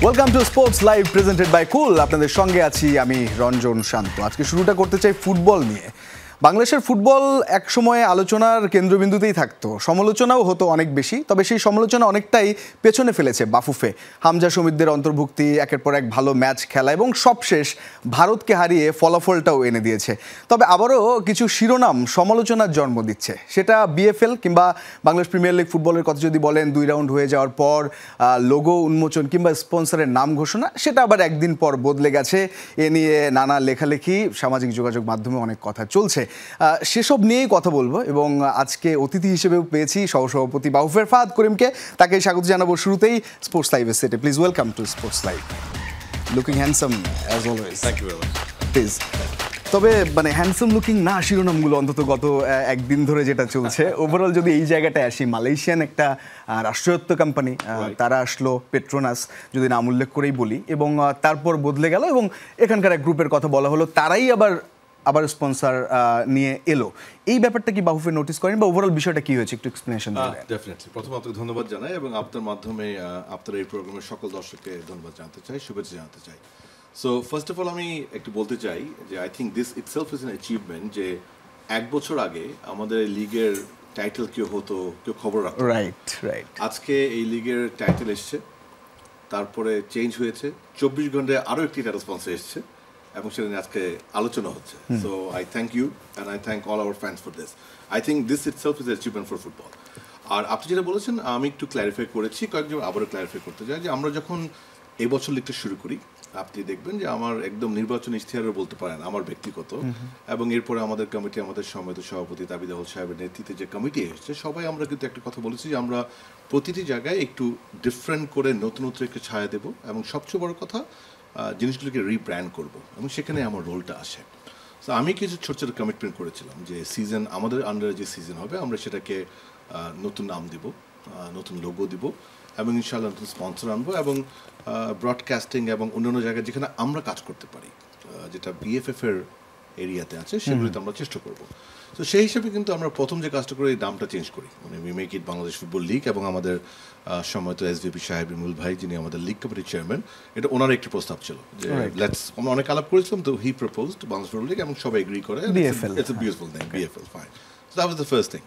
Welcome to sports live presented by Cool. আপনাদের সঙ্গে আছি আমি রঞ্জন শান্ত। আজকে শুরুটা করতে চাই ফুটবল নিয়ে। বাংলাদেশের ফুটবল এক সময়ে আলোচনার কেন্দ্রবিন্দুতেই থাকতো, সমালোচনাও হতো অনেক বেশি। তবে সেই সমালোচনা অনেকটাই পেছনে ফেলেছে বাফুফে। হামজা সমিতদের অন্তর্ভুক্তি, একের পর এক ভালো ম্যাচ খেলা এবং সবশেষ ভারতকে হারিয়ে ফলাফলটাও এনে দিয়েছে। তবে আবারও কিছু শিরোনাম সমালোচনার জন্ম দিচ্ছে। সেটা বিএফএল কিংবা বাংলাদেশ প্রিমিয়ার লিগ ফুটবলের কথা যদি বলেন, 2 রাউন্ড হয়ে যাওয়ার পর লোগো উন্মোচন কিংবা স্পন্সরের নাম ঘোষণা, সেটা আবার একদিন পর বদলে গেছে। এ নিয়ে নানা লেখালেখি, সামাজিক যোগাযোগ মাধ্যমে অনেক কথা চলছে। সেসব নিয়েই কথা বলবো এবং আজকে অতিথি হিসেবেও পেয়েছি সহসভাপতি বাফুফের ফাহাদ করিমকে। তাকে স্বাগত জানাবো শুরুতেই স্পোর্টস লাইভের সেটে। Please welcome to sports live. Looking handsome as always. Thank you very much. Please. তবে মানে হ্যান্ডসাম লুকিং না শিরোনামগুলো অন্তত গত একদিন ধরে যেটা চলছে, ওভারঅল যদি এই জায়গাটায় আসি, মালয়েশিয়ান একটা রাষ্ট্রায়ত্ত কোম্পানি, তারা আসলো পেট্রোনাস, যদি নাম উল্লেখ করেই বলি, এবং তারপর বদলে গেল এবং এখানকার এক গ্রুপের কথা বলা হলো, তারাই আবার স্পন্সর নিয়ে এলো। এই ব্যাপারটা কি বাফুফে নোটিস করেন বা ওভারঅল বিষয়টা কি হয়েছে একটু এক্সপ্লেনেশন দিবেন? ডেফিনেটলি। প্রথমে আপনাকে ধন্যবাদ জানাই এবং আপনার মাধ্যমে আপনার এই প্রোগ্রামের সকল দর্শককে ধন্যবাদ জানাতে চাই, শুভেচ্ছা জানাতে চাই। সো ফার্স্ট অফ অল আমি একটু বলতে চাই যে I think this itself is an achievement যে 1 বছর আগে আমাদের এই লিগের টাইটেল কেউ হতো, কেউ খবর রাখতো। রাইট। আজকে এই লিগের টাইটেল এসছে, তারপরে চেঞ্জ হয়েছে, 24 ঘন্টায় আরও একটি টাইটেল স্পন্সর এসছে এবং সেটা নিয়ে আজকে আলোচনা হচ্ছে। So I thank you and I thank all our fans for this. I think this itself is achievement for football. আর আপনি যেটা বলেছেন আমি একটু ক্ল্যারিফাই করেছি, কয়েকজন আবারও ক্ল্যারিফাই করতে চাই যে আমরা যখন এই বছর লিগটা শুরু করি, আপনি দেখবেন যে আমার একদম নির্বাচন ইশতেহারও বলতে পারেন আমার ব্যক্তিগত, এবং এরপরে আমাদের কমিটি, আমাদের সম্মানিত সভাপতি তাবিদ আউল সাহেবের নেতৃত্বে যে কমিটি এসেছে, সবাই আমরা কিন্তু একটা কথা বলেছি যে আমরা প্রতিটি জায়গায় একটু ডিফারেন্ট করে নতুনত্ব একটু ছায়া দেবো এবং সবচেয়ে বড় কথা জিনিসগুলোকে রিব্র্যান্ড করবো, এবং সেখানে আমার রোলটা আসে। তো আমি কিছু ছোট ছোট কমিটমেন্ট করেছিলাম যে সিজন, আমাদের আন্ডারে যে সিজন হবে আমরা সেটাকে নতুন নাম দিব, নতুন লোগো দিব এবং ইনশাআল্লাহ নতুন স্পন্সর আনবো এবং ব্রডকাস্টিং এবং অন্যান্য জায়গায় যেখানে আমরা কাজ করতে পারি, যেটা বিএফএফ এর এরিয়াতে আছে, সেগুলিতে আমরা চেষ্টা করব। তো সেই হিসেবে কিন্তু আমরা প্রথম যে কাজটা করে এই নামটা চেঞ্জ করি, মানে we make it Bangladesh football league, এবং আমাদের সম্মানিত এসভিপি সাহেব ইমরুল ভাই, যিনি আমাদের লিগ কমিটির চেয়ারম্যান, এটা ওনার একটি প্রস্তাব ছিল যে লেটস, আমরা অনেক আলাপ করেছিলাম, তো he proposed Bangladesh football league এবং সবাই এগ্রি করে it's a beautiful name, BFL, fine. So that was the first thing.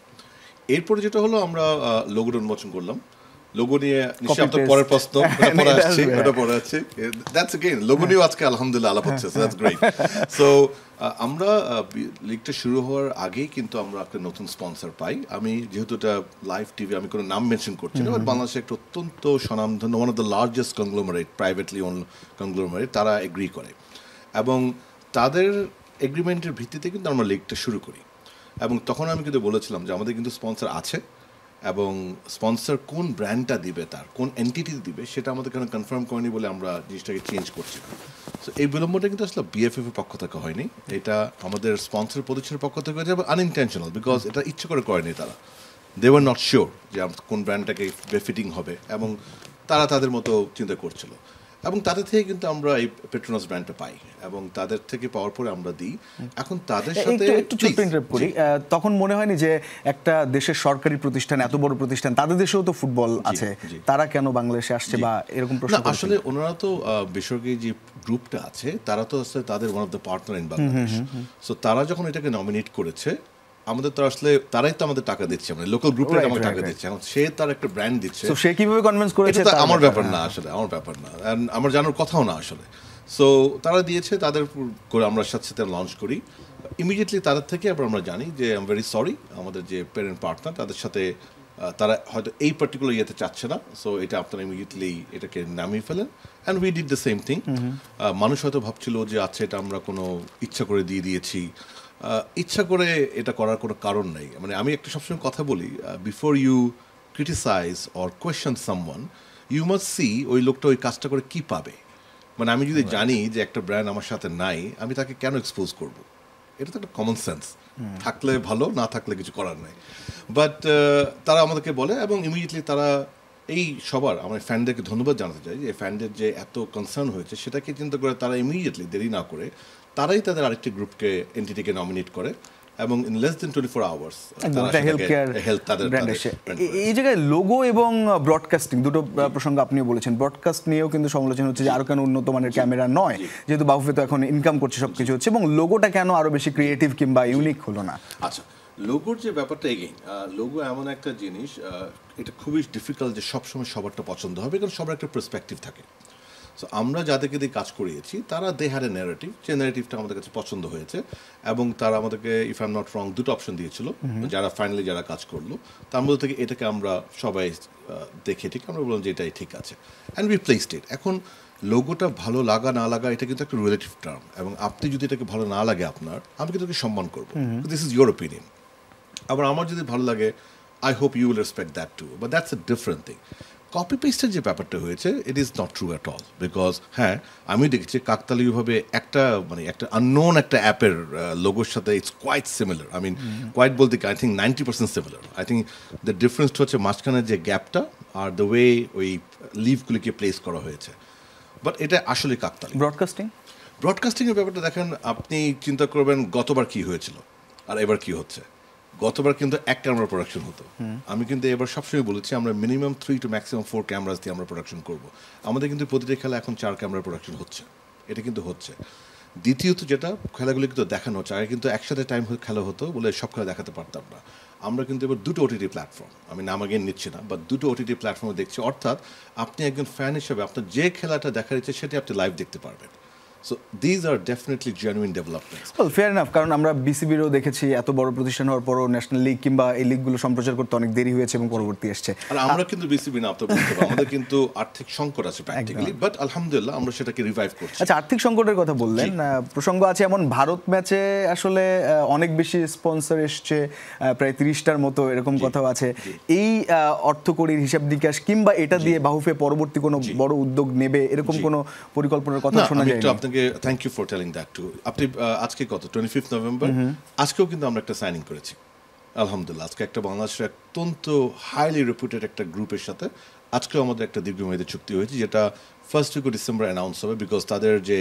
এরপরে যেটা হলো আমরা লোগোটা উন্মোচন করলাম। লোগো নিয়ে নিশ্চয়ই আপনার পরের প্রশ্ন, ওটা পরে আসছে, দ্যাটস अगेन লোগো নিয়ে আজকে আলহামদুলিল্লাহ আলাপ হচ্ছে, সো দ্যাটস গ্রেট। সো আমরা লিগটা শুরু হওয়ার আগেই কিন্তু আমরা একটা নতুন স্পন্সর পাই। আমি যেহেতু এটা লাইভ টিভি, আমি কোনো নাম মেনশন করছি না, বাট বাংলাদেশের একটা অত্যন্ত স্বনামধন্য, one of the largest conglomerate, privately owned conglomerate, তারা এগ্রি করে এবং তাদের এগ্রিমেন্টের ভিত্তিতে কিন্তু আমরা লিগটা শুরু করি। এবং তখন আমি কিন্তু বলেছিলাম যে আমাদের কিন্তু স্পন্সর আছে এবং স্পন্সর কোন ব্র্যান্ডটা দিবে, তার কোন এন্টিটি দিবে, সেটা আমাদের কেন কনফার্ম করেনি বলে আমরা জিনিসটাকে চেঞ্জ করছি না। সো এই বিলম্বটা কিন্তু আসলে বিএফএফ এর পক্ষ থেকে হয়নি, এটা আমাদের স্পন্সর প্রতিষ্ঠানের পক্ষ থেকে হয়েছে, আনইনটেনশনাল, বিকজ এটা ইচ্ছে করে করেনি তারা। দে ওয়ার নট শিওর যে কোন ব্র্যান্ডটাকে বেফিটিং হবে এবং তারা তাদের মতো চিন্তা করছিল, এবং তাদের থেকে কিন্তু আমরা এই পেট্রোনাস ব্র্যান্ডটা পাই এবং তাদের থেকে পাওয়ার পরে আমরা দিই। এখন তাদের সাথে একটু ছোট্ট ইন্টারাপ্ট করি, তখন মনে হয়নি যে একটা দেশের সরকারি প্রতিষ্ঠান, এত বড় প্রতিষ্ঠান, তাদের দেশেও তো ফুটবল আছে, তারা কেন বাংলাদেশে আসছে বা এরকম প্রশ্ন? আসলে ওনারা তো বেসরকারি যে গ্রুপটা আছে, তারা তো আসলে তাদের one of the partner in Bangladesh. So তারা যখন এটাকে নমিনেট করেছে, আমাদের তো আসলে তারাই তো আমাদের টাকা দিচ্ছে, মানে লোকাল গ্রুপে আমাদের টাকা দিচ্ছে, এখন সে তার একটা ব্র্যান্ড দিচ্ছে, সো সে কিভাবে কনভিন্স করেছে এটা আমার ব্যাপার না, আসলে আমার ব্যাপার না, এন্ড আমার জানার কথাও না আসলে। সো তারা দিয়েছে, তাদের করে আমরা সাথে সাথে লঞ্চ করি ইমিডিয়েটলি। তাদের থেকে আবার আমরা জানি যে আই এম ভেরি সরি, আমাদের যে প্যারেন্ট পার্টনার, তাদের সাথে তারা হয়তো এই পার্টিকুলার ইয়েতে চাচ্ছে না, সো এটা আপনারা ইমিডিয়েটলি এটাকে নামিয়ে ফেলেন, and we did the same thing. মানুষ হয়তো ভাবছিল যে আচ্ছা এটা আমরা কোনো ইচ্ছা করে দিয়ে দিয়েছি, ইচ্ছা করে এটা করার কোনো কারণ নেই। মানে আমি একটা সবসময় কথা বলি, before you criticise or question someone, you must see ওই লোকটা ওই কাজটা করে কি পাবে। মানে আমি যদি জানি যে একটা ব্র্যান্ড আমার সাথে নাই, আমি তাকে কেন এক্সপোজ করব? এটা তো একটা কমন সেন্স, থাকলে ভালো, না থাকলে কিছু করার নেই। বাট তারা আমাদেরকে বলে এবং ইমিডিয়েটলি তারা এই সবার, আমার ফ্যানদেরকে ধন্যবাদ জানাতে চাই যে ফ্যানদের যে এত কনসার্ন হয়েছে, সেটাকে চিন্তা করে তারা ইমিডিয়েটলি দেরি না করে তারাই তাদের আরেকটি গ্রুপকে, এন্টিটিকে নমিনেট করে এবং in less than 24 hours health তাদের এই জায়গায় লোগো এবং ব্রডকাস্টিং দুটো প্রসঙ্গ আপনিও বলেছেন। ব্রডকাস্ট নিয়েও কিন্তু সমালোচনা হচ্ছে যে আরো কেন উন্নত মানের ক্যামেরা নয়, যেহেতু বাফুফে তো এখন ইনকাম করছে সবকিছু হচ্ছে, এবং লোগোটা কেন আরো বেশি ক্রিয়েটিভ কিংবা ইউনিক হলো না? আচ্ছা, লোগোর যে ব্যাপারটা, এগেইন লোগো এমন একটা জিনিস, এটা খুবই ডিফিকাল্ট যে সবসময় সবারটা পছন্দ হবে, কারণ সবার একটা পার্সপেক্টিভ থাকে। সো আমরা যাদেরকে দিয়ে কাজ করিয়েছি তারা দে হ্যাড এ ন্যারেটিভ, যে ন্যারেটিভটা আমাদের কাছে পছন্দ হয়েছে, এবং তারা আমাদেরকে if I am not wrong দুটো অপশন দিয়েছিল যারা ফাইনালি যারা কাজ করলো, তার মধ্যে থেকে এটাকে আমরা সবাই দেখে ঠিক আমরা বললাম যে এটাই ঠিক আছে, অ্যান্ড উই প্লেসড ইট। এখন লোগোটা ভালো লাগা না লাগা এটা কিন্তু একটা রিলেটিভ টার্ম, এবং আপনি যদি এটাকে ভালো না লাগে আপনার, আমি কিন্তু তাকে সম্মান করবো, দিস ইজ ইউর ওপিনিয়ন। আবার আমার যদি ভালো লাগে, I hope you will respect that too, but that's a different thing. Copy পেস্টের যে ব্যাপারটা হয়েছে, it is not true at all, because হ্যাঁ আমি দেখেছি কাকতালীয়ভাবে একটা একটা আননোন একটা অ্যাপের লোগোর সাথে it's quite similar. I mean quite বলতে I think 90% similar. I think the ডিফারেন্সটা হচ্ছে মাঝখানের যে গ্যাপটা আর দ্য ওয়ে ওই লিভগুলিকে প্লেস করা হয়েছে, বাট এটা আসলে কাকতালী। ব্রডকাস্টিংয়ের ব্যাপারটা দেখেন, আপনি চিন্তা করবেন গতবার কি হয়েছিল আর এবার কি হচ্ছে। গতবার কিন্তু এক ক্যামেরা প্রোডাকশন হতো, আমি কিন্তু এবার সবসময় বলেছি আমরা মিনিমাম 3 to maximum 4 ক্যামেরাস দিয়ে আমরা প্রোডাকশন করব। আমাদের কিন্তু প্রতিটি খেলা এখন 4 ক্যামেরা প্রোডাকশন হচ্ছে, এটা কিন্তু হচ্ছে। দ্বিতীয়ত যেটা, খেলাগুলি কিন্তু দেখানো হচ্ছে, আগে কিন্তু একসাথে টাইম খেলা হতো বলে সব খেলা দেখাতে পারতাম না। আমরা কিন্তু এবার দুটো ওটিটি প্ল্যাটফর্ম, আমি নাম আগে নিচ্ছি না, বা দুটো ওটিটি প্ল্যাটফর্মে দেখছি, অর্থাৎ আপনি একজন ফ্যান হিসেবে আপনার যে খেলাটা দেখার ইচ্ছে সেটা আপনি লাইভ দেখতে পারবেন। So these are definitely genuine developments. Well, fair enough, কারণ আমরা বিসিবিরও দেখেছি এত বড় প্রতিষ্ঠান হওয়ার পরও ন্যাশনাল লিগ কিংবা এই লিগগুলো সম্প্রচার করতে অনেক দেরি হয়েছে এবং পরবর্তী এসছে। আর আমরা কিন্তু বিসিবি না, তো বলতে পারবো আমাদের কিন্তু আর্থিক সংকট আছে প্র্যাকটিক্যালি, বাট আলহামদুলিল্লাহ আমরা সেটাকে রিভাইভ করছি। আচ্ছা, আর্থিক সংকটের কথা বললেন, প্রসঙ্গ আছে এমন ভারত ম্যাচে আসলে অনেক বেশি স্পন্সর এসছে, প্রায় 30টার মতো এরকম কথাও আছে। এই অর্থকড়ির হিসাব নিকাশ কিংবা এটা দিয়ে বাহুফে পরবর্তী কোনো বড় উদ্যোগ নেবে এরকম কোনো পরিকল্পনার কথা শোনা যায় না? আপনাকে thank you for telling that too. আপনি আজকে কত 25 নভেম্বর, আজকেও কিন্তু আমরা একটা সাইনিং করেছি আলহামদুলিল্লাহ। আজকে একটা বাংলাদেশের অত্যন্ত হাইলি রেপুটেড একটা গ্রুপের সাথে আজকেও আমাদের একটা দীর্ঘমেয়াদী চুক্তি হয়েছে, যেটা first week of December announce হবে, বিকজ তাদের যে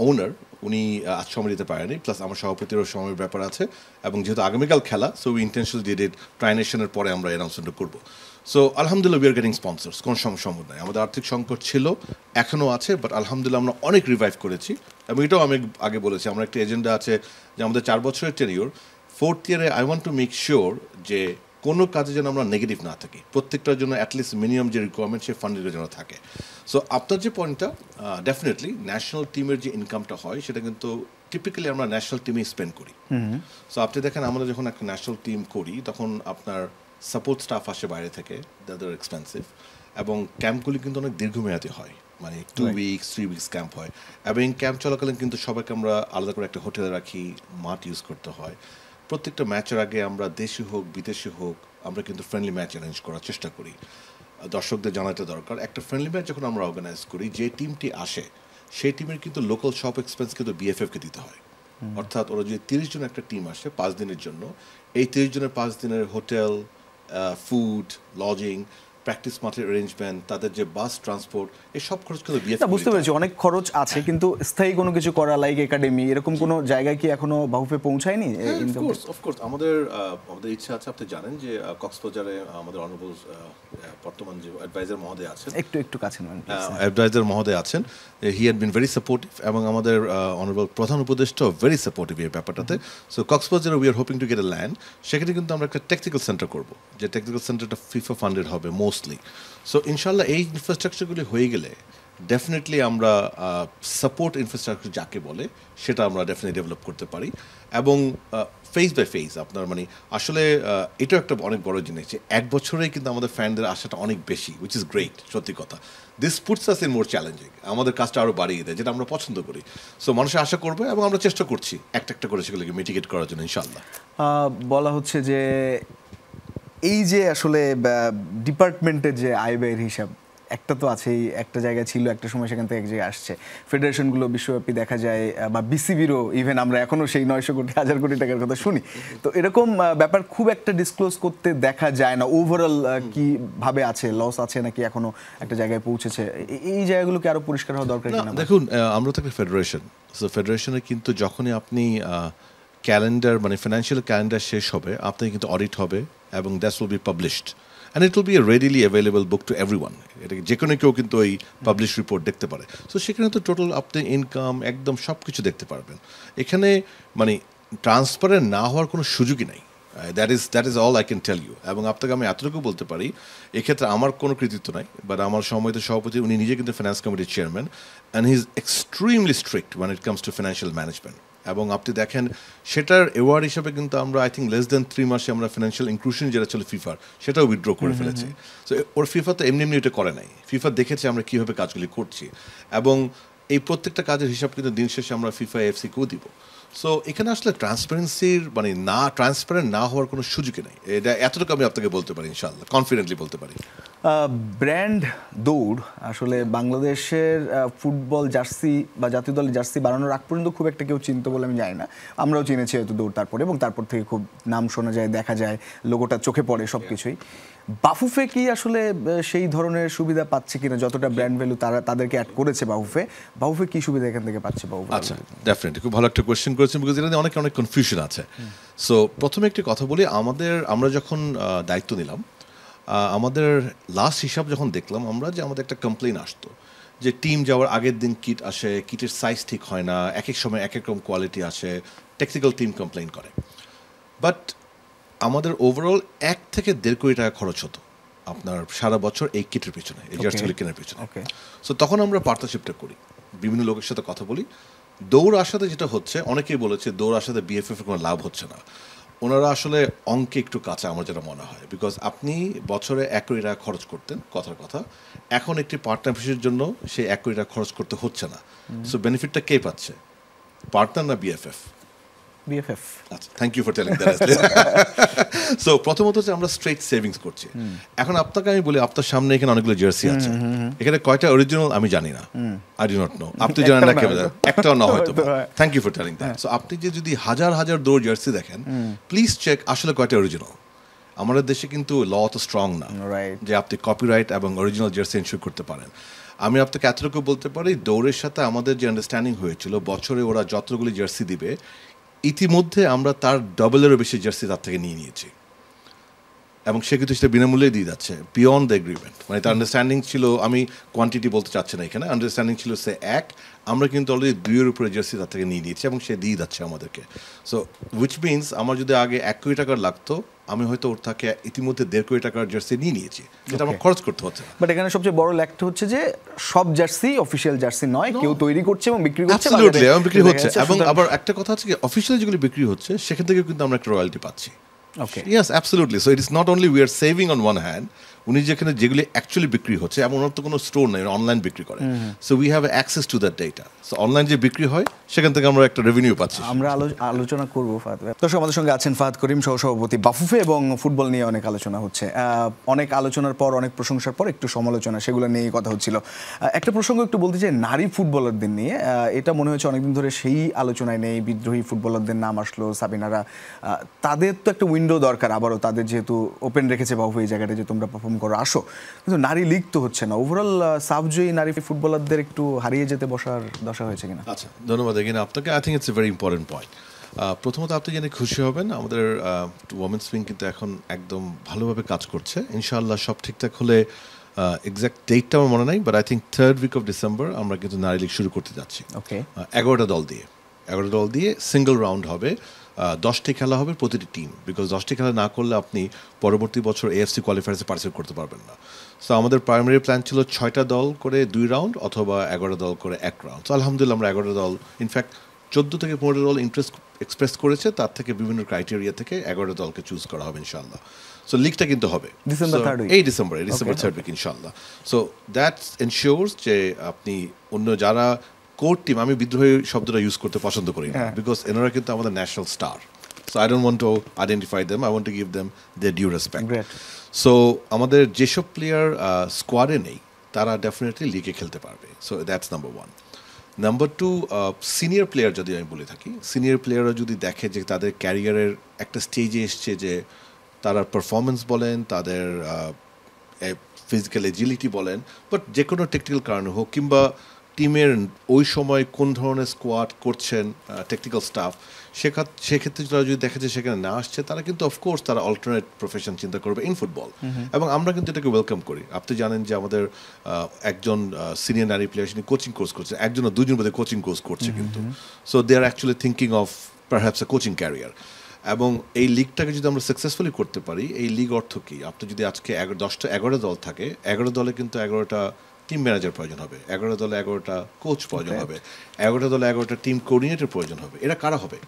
ওনার উনি আজ সময় দিতে পারেনি, প্লাস আমার সভাপতিরও সময়ের ব্যাপার আছে, এবং যেহেতু আগামীকাল খেলা, so we intentionally did it ট্রাইনেশনের পরে আমরা অ্যানাউন্সমেন্টটা করবো। সো আলহামদুলিল্লাহ উই আর গেটিং স্পন্সর্স, কোনো সমস্যা নাই। আমাদের আর্থিক সংকট ছিল, এখনও আছে, বাট আলহামদুলিল্লাহ আমরা অনেক রিভাইভ করেছি, এবং এটাও আমি আগে বলেছি আমরা একটা এজেন্ডা আছে যে আমাদের 4 বছরের টেনিওর, 4th ইয়ারে I want to make sure যে কোনো কাজে যেন আমরা নেগেটিভ না থাকি, প্রত্যেকটার জন্য অ্যাটলিস্ট মিনিমাম যে রিকোয়ারমেন্ট সে ফান্ডের জন্য থাকে। সো আপনার যে পয়েন্টটা, ডেফিনেটলি ন্যাশনাল টিমের যে ইনকামটা হয় সেটা কিন্তু টিপিক্যালি আমরা ন্যাশনাল টিমে স্পেন্ড করি। সো আপনি দেখেন আমরা যখন একটা ন্যাশনাল টিম করি তখন আপনার সাপোর্ট স্টাফ আসে বাইরে থেকে, দ্যাট আর এক্সপেন্সিভ, এবং ক্যাম্পগুলি কিন্তু অনেক দীর্ঘমেয়াদী হয়, মানে 2 weeks 3 weeks ক্যাম্প হয়, এবং ক্যাম্প চলাকালীন কিন্তু সবাইকে আমরা আলাদা করে একটা হোটেলে রাখি, মাঠ ইউজ করতে হয়। প্রত্যেকটা ম্যাচের আগে আমরা দেশি হোক বিদেশি হোক আমরা কিন্তু ফ্রেন্ডলি ম্যাচ অ্যারেঞ্জ করার চেষ্টা করি। দর্শকদের জানাতে দরকার, একটা ফ্রেন্ডলি ম্যাচ যখন আমরা অর্গানাইজ করি, যে টিমটি আসে সেই টিমের কিন্তু লোকাল শপ এক্সপেন্স কিন্তু বিএফএফকে দিতে হয়। অর্থাৎ ওরা যদি 30 জন একটা টিম আসে 5 দিনের জন্য, এই 30 জনের 5 দিনের হোটেল, ফুড, লজিং, প্র্যাকটিস মাঠের অ্যারেঞ্জমেন্ট, তাদের যে বাস ট্রান্সপোর্ট, এই সব খরচ কিন্তু বিএফএফ। বুঝতে পেরেছি, অনেক খরচ আছে, কিন্তু স্থায়ী কোনো কিছু করা, লাইক একাডেমি, এরকম কোনো জায়গায় কি এখনো বাহুফে পৌঁছায়নি? অফকোর্স আমাদের ইচ্ছা আছে। আপনি জানেন যে কক্সবাজারে আমাদের অনারেবল বর্তমান যে অ্যাডভাইজার মহোদয় আছেন, একটু কাছে নন, অ্যাডভাইজার মহোদয় আছেন, he had been very supportive, এবং আমাদের অনারেবল প্রধান উপদেষ্টাও ভেরি সাপোর্টিভ এই ব্যাপারটাতে। সো কক্সবাজারে we are hoping to get A land, সেখানে কিন্তু আমরা একটা টেকনিক্যাল সেন্টার করবো, যে টেকনিক্যাল সেন্টারটা ফিফা ফান্ডেড হবে মোস্টলি। সো ইনশাল্লাহ এই ইনফ্রাস্ট্রাকচারগুলি হয়ে গেলে ডেফিনেটলি আমরা সাপোর্ট ইনফ্রাস্ট্রাকচার যাকে বলে সেটা আমরা ডেফিনেটলি ডেভেলপ করতে পারি, এবং ফেজ বাই ফেজ আপনার মানে আসলে এটাও একটা অনেক বড় জিনিস যে 1 বছরেই কিন্তু আমাদের ফ্যানদের আশাটা অনেক বেশি, উইচ ইজ গ্রেট, সত্যি কথা। This puts us in more challenging, আমাদের কাজটা আরও বাড়িয়ে দেয়, যেটা আমরা পছন্দ করি। সো মানুষের আশা করবে, এবং আমরা চেষ্টা করছি একটা করে সেগুলোকে মিটিগেট করার জন্য ইনশাল্লাহ। বলা হচ্ছে যে এই যে আসলে ডিপার্টমেন্টের যে আয় ব্যয়ের হিসাব, একটা তো আছেই, একটা জায়গায় ছিল একটা সময়, সেখান থেকে এক জায়গায় আসছে। ফেডারেশনগুলো বিশ্বব্যাপী দেখা যায়, বা বিসিবিরও ইভেন আমরা এখনও সেই 900 কোটি 1000 কোটি টাকার কথা শুনি। তো এরকম ব্যাপার খুব একটা ডিসক্লোজ করতে দেখা যায় না। ওভারঅল কিভাবে আছে, লস আছে নাকি এখনো একটা জায়গায় পৌঁছেছে, এই জায়গাগুলোকে আরো পরিষ্কার হওয়া দরকার কিনা? দেখুন, আমরা তো একটা ফেডারেশন, সো ফেডারেশনে কিন্তু যখনই আপনি ক্যালেন্ডার মানে ফিনান্সিয়াল ক্যালেন্ডার শেষ হবে, আপনার কিন্তু অডিট হবে এবং that's will be published and it will B A readily available book to everyone. এটা যে কোনো কেউ কিন্তু ওই পাবলিশ রিপোর্ট দেখতে পারে। সো সেখানে তো টোটাল আপনি ইনকাম একদম সব কিছু দেখতে পারবেন। এখানে মানে ট্রান্সপারেন্ট না হওয়ার কোনো সুযোগই নাই। That is all I can tell you. এবং আপনাকে আমি এতটুকু বলতে পারি, এক্ষেত্রে আমার কোনো কৃতিত্ব নাই, বাট আমার সম্মানিত সভাপতি উনি নিজে কিন্তু ফাইন্যান্স কমিটির chairman and he is extremely strict one it comes to financial management. এবং আপনি দেখেন সেটার অ্যাওয়ার্ড হিসেবে কিন্তু আমরা আই থিঙ্ক লেস দেন 3 মাসে আমরা ফিনান্সিয়াল ইনক্লুশন যেটা ছিল ফিফার, সেটাও উইথড্র করে ফেলেছি। সো ওর ফিফা তো এমনি এটা করে নাই, ফিফা দেখেছে আমরা কীভাবে কাজগুলি করছি এবং এই প্রত্যেকটা কাজের হিসাব কিন্তু দিন শেষে আমরা ফিফা এফসিকেও দিব। সো এখানে আসলে ট্রান্সপারেন্সির মানে না ট্রান্সপারেন্ট না হওয়ার কোনো সুযোগই নেই, এটা এতটুকু আমি আপনাকে বলতে পারি, ইনশাআল্লাহ কনফিডেন্টলি বলতে পারি। ব্র্যান্ড দৌড় আসলে বাংলাদেশের ফুটবল জার্সি বা জাতীয় দলের জার্সি বানানোর আগ পর্যন্ত খুব একটা কেউ চিনতো বলে আমি জানি না। আমরাও চিনেছি হয়তো দৌড় তারপরে, এবং তারপর থেকে খুব নাম শোনা যায়, দেখা যায়, লোগোটা চোখে পড়ে, সব কিছুই। বাফুফে কি আসলে সেই ধরনের সুবিধা পাচ্ছে কিনা? যতটা ব্র্যান্ড ভ্যালু তাদেরকে অ্যাড করেছে বাফুফে কি সুবিধা এখান থেকে পাচ্ছে বাফুফে? আচ্ছা, ডেফিনেটলি খুব ভালো একটা কোয়েশ্চেন করেছেন, বিকজ এটা অনেক কনফিউশন আছে। সো প্রথমে একটি কথা বলি, আমরা যখন দায়িত্ব নিলাম, আমাদের লাস্ট হিসাব যখন দেখলাম আমরা, যে আমাদের একটা কমপ্লেন আসতো যে টিম যাওয়ার আগের দিন কিট আসে, কিটের সাইজ ঠিক হয় না, এক এক সময় এক এক রকম কোয়ালিটি আসে, টেকনিক্যাল টিম কমপ্লেন করে। বাট আমাদের ওভারঅল 1 থেকে 1.5 কোটি টাকা খরচ হতো আপনার সারা বছর এই কিটের পিছনে, এই জার্সিগুলি কেনার পিছনে। সো তখন আমরা পার্টনারশিপটা করি, বিভিন্ন লোকের সাথে কথা বলি। দৌড় আসাতে যেটা হচ্ছে, অনেকেই বলেছে দৌড় আসাতে বিএফএফ এর কোনো লাভ হচ্ছে না। ওনারা আসলে অঙ্কে একটু কাঁচা আমার যেটা মনে হয়, বিকজ আপনি বছরে 1 কোটি টাকা খরচ করতেন, কথার কথা, এখন একটি পার্টনারশিপের জন্য সেই 1 কোটি টাকা খরচ করতে হচ্ছে না। সো বেনিফিটটা কে পাচ্ছে, পার্টনার না বিএফএফ? বিএফএফ। আচ্ছা, thank you for telling that. So প্রথমত হচ্ছে আমরা স্ট্রেট সেভিংস করছি। এখন আপনাকে আমি বলি, আপনার সামনে এখানে অনেকগুলো জার্সি আছে, এখানে কয়টা অরিজিনাল আমি জানি না, আই ডু নট নো। আপনি জানেন না কেউ, একটাও না হয়তো। Thank you for telling that. So আপনি যদি হাজার হাজার দৌড় জার্সি দেখেন, প্লিজ চেক আসলে কয়টা অরিজিনাল। আমাদের দেশে কিন্তু ল তো স্ট্রং না যে আপনি কপিরাইট এবং অরিজিনাল জার্সি এনশিওর করতে পারেন। আমি আপনাকে এতটুকু বলতে পারি, দৌড়ের সাথে আমাদের যে আন্ডারস্ট্যান্ডিং হয়েছিল, বছরে ওরা যতগুলি জার্সি দিবে, ইতিমধ্যে আমরা তার ডবলেরও বেশি জার্সি তার থেকে নিয়ে নিয়েছি এবং সে কিন্তু সেটা বিনামূল্যে দিয়ে যাচ্ছে, বিয়ন্ড দ্য এগ্রিমেন্ট। মানে তার আন্ডারস্ট্যান্ডিং ছিল, আমি কোয়ান্টিটি বলতে চাচ্ছি না এখানে, আন্ডারস্ট্যান্ডিং ছিল সে আমরা কিন্তু অলরেডি 2-এর উপরে জার্সি তার থেকে নিয়ে নিয়েছি এবং সে দিয়ে যাচ্ছে আমাদেরকে। সো উইচ মিনস আমার যদি আগে 1 কোটি টাকার লাগতো, আমি হয়তো ওর থেকে ইতিমধ্যে 1.5 কোটি টাকার জার্সি নিয়ে নিয়েছি, যেটা আমার খরচ করতে হচ্ছে। বাট এখানে সবচেয়ে বড় ল্যাকটা হচ্ছে যে সব জার্সি অফিশিয়াল জার্সি নয়, কেউ তৈরি করছে এবং বিক্রি করছে। অ্যাবসলিউটলি, এবং বিক্রি হচ্ছে। এবং আবার একটা কথা আছে কি, অফিশিয়াল যেগুলো বিক্রি হচ্ছে সেখান থেকে কিন্তু আমরা একটা রয়্যালটি পাচ্ছি। Okay. Yes, absolutely. So it is not only we are saving on one hand, উনি যেখানে যেগুলি অ্যাকচুয়ালি বিক্রি হচ্ছে, এমন ওনার তো কোনো স্টোর নেই, অনলাইন বিক্রি করে। So we have access to that data. So online যে বিক্রি হয় সেখান থেকে আমরা একটা রেভিনিউ পাচ্ছি। আমরা আলোচনা করবো ফাহাদ। দর্শক, আমাদের সঙ্গে আছেন ফাহাদ করিম, সহসভাপতি বাফুফে, এবং ফুটবল নিয়ে অনেক আলোচনা হচ্ছে। অনেক আলোচনার পর, অনেক প্রশংসার পর একটু সমালোচনা, সেগুলো নিয়েই কথা হচ্ছিল। একটা প্রসঙ্গ একটু বলতে চাই নারী ফুটবলারদের নিয়ে। এটা মনে হচ্ছে অনেকদিন ধরে সেই আলোচনায় নেই, বিদ্রোহী ফুটবলারদের নাম আসলো, সাবিনারা। তাদের তো একটা উইন্ডো দরকার, আবারও তাদের যেহেতু ওপেন রেখেছে বাফুফে এই জায়গাটা, যে তোমরা পারফর্ম করো, আসো। কিন্তু নারী লিগ তো হচ্ছে না। ওভারঅল সাবজয়ী নারী ফুটবলারদের একটু হারিয়ে যেতে বসার দশা হয়েছে কিনা? আচ্ছা, ধন্যবাদ এখানে আপনাকে। I think it's a very important point. প্রথমত আপনি জেনে খুশি হবেন, আমাদের ওমেন্স উইং কিন্তু এখন একদম ভালোভাবে কাজ করছে। ইনশাআল্লাহ সব ঠিকঠাক হলে, এক্সাক্ট ডেটটা আমার মনে নাই, but I think 3rd week of December আমরা কিন্তু নারী লিগ শুরু করতে যাচ্ছি। 11টা দল দিয়ে সিঙ্গেল রাউন্ড হবে, 10টি খেলা হবে প্রতিটি টিম, বিকজ 10টি খেলা না করলে আপনি পরবর্তী বছর এএফসি কোয়ালিফায়ার্সে পার্টিসিপেট করতে পারবেন না। সো আমাদের প্রাইমারি প্ল্যান ছিল 6টা দল করে 2 রাউন্ড অথবা 11 দল করে 1 রাউন্ড। সো আলহামদুলিল্লাহ আমরা 11 দল, ইনফ্যাক্ট 14 থেকে 15 দল ইন্টারেস্ট এক্সপ্রেস করেছে, তার থেকে বিভিন্ন ক্রাইটেরিয়া থেকে 11 দলকে চুজ করা হবে ইনশাআল্লাহ। সো লিগটা কিন্তু হবে ডিসেম্বর 3rd week ইনশাআল্লাহ। সো দ্যাট এনশিওরস যে আপনি অন্য যারা কোর টিম, আমি বিদ্রোহী শব্দটা ইউজ করতে পছন্দ করি না, বিকজ এনারা কিন্তু আমাদের national star. So I don't want to identify them, I want to give them their due respect. So আমাদের যেসব প্লেয়ার স্কোয়াডে নেই তারা ডেফিনেটলি লিগে খেলতে পারবে। So that's number 1। Number 2, senior player যদি আমি বলে থাকি, সিনিয়র প্লেয়াররা যদি দেখে যে তাদের ক্যারিয়ারের একটা স্টেজে এসছে, যে তারা পারফরমেন্স বলেন, তাদের ফিজিক্যাল এজিলিটি বলেন, বাট যে কোনো টেকনিক্যাল কারণে হোক, কিংবা টিমের ওই সময় কোন ধরনের স্কোয়াড করছেন টেকনিক্যাল স্টাফ, সেক্ষেত্রে তারা যদি দেখা যায় সেখানে না আসছে, তারা কিন্তু অফকোর্স তারা অল্টারনেট প্রফেশন চিন্তা করবে ইন ফুটবল। এবং আমরা কিন্তু এটাকে ওয়েলকাম করি। আপনি জানেন যে আমাদের একজন সিনিয়র নারী প্লেয়ার তিনি কোচিং কোর্স করছে, একজন ও দুজন বোধহয় কোচিং কোর্স করছে কিন্তু। So they are actually thinking of perhaps a coaching career. এবং এই লিগটাকে যদি আমরা সাকসেসফুলি করতে পারি, এই লিগ অর্থ কি, আপনি যদি আজকে 10টা-11 দল থাকে, 11 দলে কিন্তু 11টা টিম ম্যানেজার প্রয়োজন হবে, 11 দলে 11টা কোচ প্রয়োজন হবে, 11 দলে 11টা টিম কোঅর্ডিনেটর প্রয়োজন হবে। এরা কারা হবে?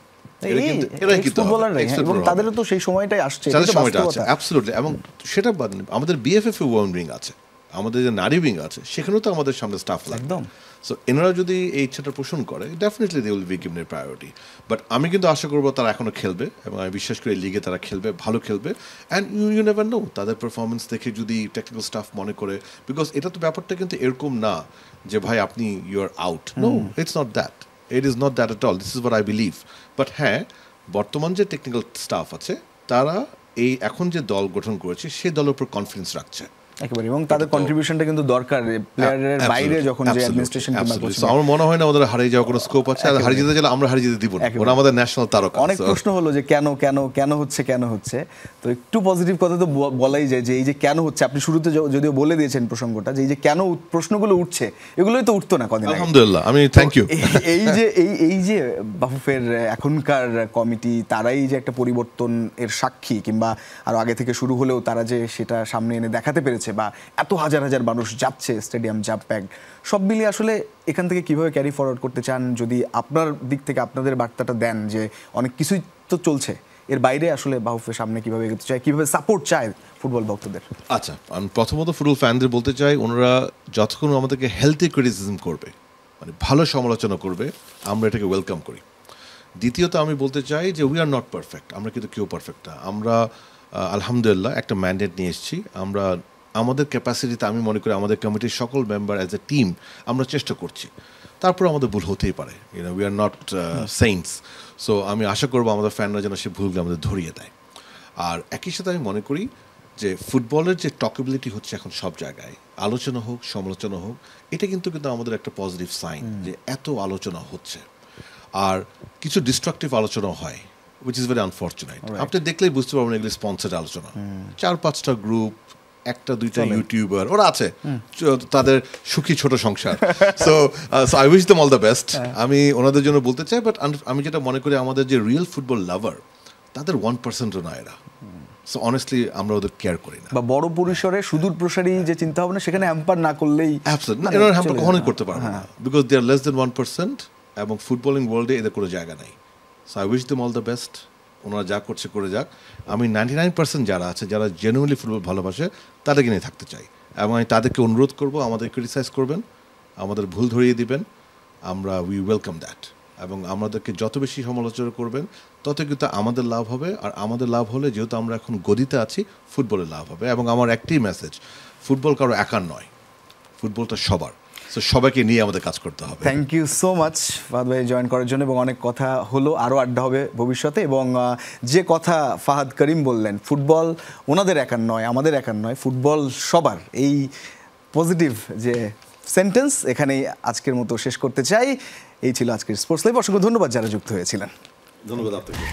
তাদেরও তো সেই সময়টাই আসছে, অ্যাবসলিউটলি। এবং সেটা আমাদের বিএফএফ ওমেন উইং আছে, আমাদের যে নারী উইং আছে, সেখানেও তো আমাদের সামনে স্টাফ লাগবে। একদম। সো এনারা যদি এই ইচ্ছাটা পোষণ করে, definitely they will be given a priority. But আমি কিন্তু আশা করবো তারা এখনো খেলবে, এবং আমি বিশ্বাস করি এই লিগে তারা খেলবে, ভালো খেলবে। অ্যান্ড ইউ নেভার নো, তাদের পারফরমেন্স দেখে যদি টেকনিক্যাল স্টাফ মনে করে, বিকজ এটা তো ব্যাপারটা কিন্তু এরকম না যে ভাই আপনি you are out. No, it's not that, it is not that at all. This is what I believe. But হ্যাঁ, বর্তমান যে টেকনিক্যাল স্টাফ আছে তারা এই এখন যে দল গঠন করেছে সেই দলের উপর কনফিডেন্স রাখছে একেবারে, এবং তাদের কন্ট্রিবিউশনটা কিন্তু দরকার প্লেয়ারের বাইরে যখন যে অ্যাডমিনিস্ট্রেশন কিংবা কোচিং। আমার মনে হয় না ওদের হারিয়ে যাওয়ার কোনো স্কোপ আছে। আর হারিয়ে যেতে গেলে আমরা হারিয়ে যেতে দিব না, ওরা আমাদের ন্যাশনাল তারকা। অনেক প্রশ্ন হলো যে কেন হচ্ছে। তো একটু পজিটিভ কথা তো বলাই যায় যে এই যে কেন হচ্ছে, আপনি শুরুতে যদিও বলে দিয়েছেন প্রসঙ্গটা, যে এই যে কেন প্রশ্নগুলো উঠছে, এগুলোই তো উঠতো না কদিন আগে। আলহামদুলিল্লাহ, আমি থ্যাংক ইউ। এই যে বাফুফের এখনকার কমিটি, তারাই যে একটা পরিবর্তনের সাক্ষী, কিংবা আরো আগে থেকে শুরু হলেও তারা যে সেটা সামনে এনে দেখাতে পেরেছে, বা এত হাজার হাজার মানুষ যাচ্ছে, স্টেডিয়াম জাম প্যাকড, সব মিলিয়ে আসলে এখান থেকে কিভাবে ক্যারি ফরওয়ার্ড করতে চান, যদি আপনার দিক থেকে আপনাদের বার্তাটা দেন যে অনেক কিছুই তো চলছে, এর বাইরে আসলে বাফুফের সামনে কিভাবে এগোতে চায়, কিভাবে সাপোর্ট চায় ফুটবল ভক্তদের? আচ্ছা, আমি প্রথমত ফুটবল ফ্যানদের বলতে চাই, ওনারা যতক্ষণ আমাদেরকে হেলথি ক্রিটিসিজম করবে, মানে ভালো সমালোচনা করবে, আমরা এটাকে ওয়েলকাম করি। দ্বিতীয়ত আমি বলতে চাই যে উই আর নট পারফেক্ট, আমরা কিন্তু কেউ পারফেক্ট না। আমরা আলহামদুলিল্লাহ একটা ম্যান্ডেট নিয়ে এসেছি। আমরা আমাদের ক্যাপাসিটিতে আমি মনে করি আমাদের কমিটির সকল মেম্বার অ্যাজ এ টিম আমরা চেষ্টা করছি। তারপর আমাদের ভুল হতেই পারে, we are not saints. So আমি আশা করবো আমাদের ফ্যানরা যেন সে ভুলগুলো আমাদের ধরিয়ে দেয়। আর একই সাথে আমি মনে করি যে ফুটবলের যে টকেবিলিটি হচ্ছে এখন সব জায়গায়, আলোচনা হোক সমালোচনা হোক, এটা কিন্তু আমাদের একটা পজিটিভ সাইন যে এত আলোচনা হচ্ছে। আর কিছু ডিস্ট্রাকটিভ আলোচনা হয়, উইচ ইজ ভেরি আনফর্চুনেট। আপনি দেখলেই বুঝতে পারবেন এগুলি স্পন্সার্ড আলোচনা। 4-5টা গ্রুপ, 1-2টা ইউটিউবার, ওরা আছে, তাদের সুখী ছোট সংসার। So I wish them all the best. আমি ওনাদের জন্য বলতে চাই। বাট আমি যেটা মনে করি, আমাদের যে রিয়েল ফুটবল লাভার, তাদের 1%ও না এরা। সো অনেস্টলি আমরা ওদের কেয়ার করি না। বা বড় পরিসরে সুদূর প্রসারী যে চিন্তা ভাবনা, সেখানে হ্যাম্পার না করলেই, এরা হ্যাম্পার কখনোই করতে পারবে না, because they R less than 1%, এবং ফুটবলিং ওয়ার্ল্ডে এদের কোনো জায়গা নাই। So I wish them all the best. ওনারা যা করছে করে যাক। আমি 99% যারা আছে, যারা জেনুইনলি ফুটবল ভালোবাসে, তাদেরকে নিয়ে থাকতে চাই। এবং আমি তাদেরকে অনুরোধ করবো, আমাদের ক্রিটিসাইজ করবেন, আমাদের ভুল ধরিয়ে দিবেন, আমরা উই ওয়েলকাম দ্যাট। এবং আমাদেরকে যত বেশি সমালোচনা করবেন, তত কিন্তু আমাদের লাভ হবে। আর আমাদের লাভ হলে, যেহেতু আমরা এখন গদিতে আছি, ফুটবলের লাভ হবে। এবং আমার একটাই মেসেজ, ফুটবল কারো একার নয়, ফুটবলটা সবার। সো সবাইকে নিয়ে আমাদের কাজ করতে হবে। Thank you so much Fahad ভাই জয়েন করার জন্য, এবং অনেক কথা হলো, আরও আড্ডা হবে ভবিষ্যতে। এবং যে কথা ফাহাদ করিম বললেন, ফুটবল ওনাদের একার নয়, আমাদের একার নয়, ফুটবল সবার, এই পজিটিভ যে সেন্টেন্স এখানেই আজকের মতো শেষ করতে চাই। এই ছিল আজকের স্পোর্টস লাইভ। অসংখ্য ধন্যবাদ যারা যুক্ত হয়েছিলেন। ধন্যবাদ আপনাকে।